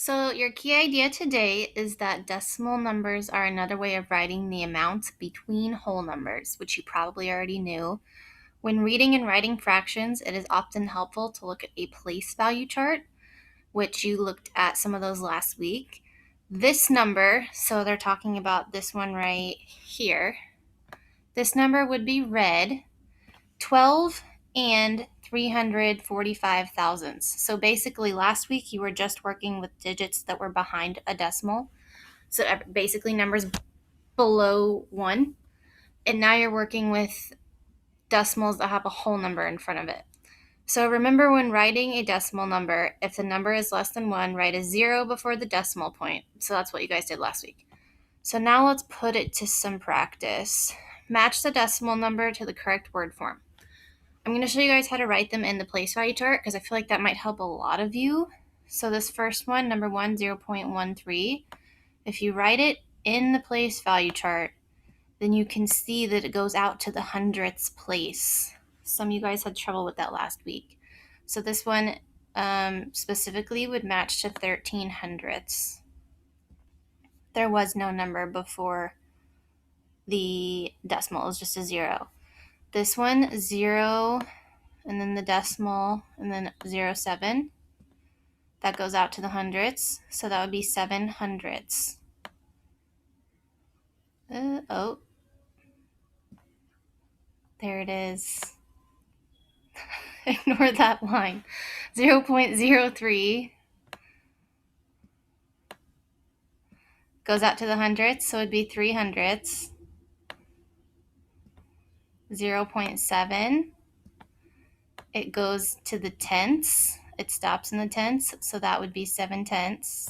So your key idea today is that decimal numbers are another way of writing the amount between whole numbers, which you probably already knew. When reading and writing fractions, it is often helpful to look at a place value chart, which you looked at some of those last week. This number, so they're talking about this one right here, this number would be read 12 and 345 thousandths. So basically, last week you were just working with digits that were behind a decimal. So basically, numbers below 1. And now you're working with decimals that have a whole number in front of it. So remember, when writing a decimal number, if the number is less than 1, write a 0 before the decimal point. So that's what you guys did last week. So now let's put it to some practice. Match the decimal number to the correct word form. I'm going to show you guys how to write them in the place value chart because I feel like that might help a lot of you. So this first one, number 1, 0.13, if you write it in the place value chart, then you can see that it goes out to the hundredths place. Some of you guys had trouble with that last week. So this one specifically would match to 13 hundredths. There was no number before the decimal, it was just a 0. This one, 0, and then the decimal, and then 0.7. That goes out to the hundredths, so that would be 7 hundredths. Oh, there it is. Ignore that line. 0.03 goes out to the hundredths, so it'd be 3 hundredths. 0.7, it goes to the tenths. It stops in the tenths, so that would be 7 tenths.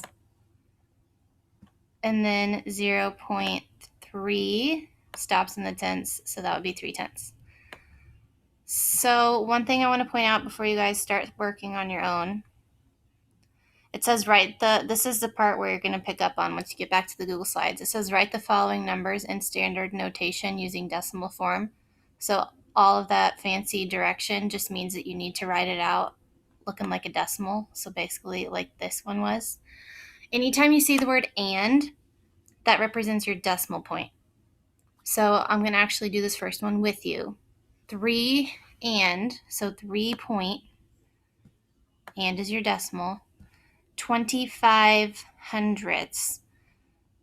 And then 0.3 stops in the tenths, so that would be 3 tenths. So one thing I want to point out before you guys start working on your own, it says this is the part where you're going to pick up on once you get back to the Google Slides. It says write the following numbers in standard notation using decimal form. So all of that fancy direction just means that you need to write it out looking like a decimal. So basically like this one was. Anytime you see the word and, that represents your decimal point. So I'm going to actually do this first one with you. 3 and, so 3 point, and is your decimal, 25 hundredths.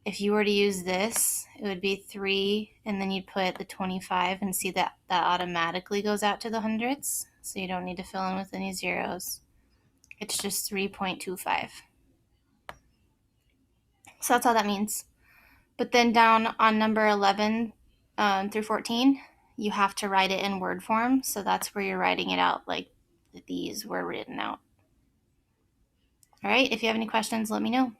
If you were to use this, it would be 3, and then you'd put the 25 and see that automatically goes out to the hundredths. So you don't need to fill in with any zeros. It's just 3.25. So that's all that means. But then down on number 11 through 14, you have to write it in word form. So that's where you're writing it out like these were written out. All right, if you have any questions, let me know.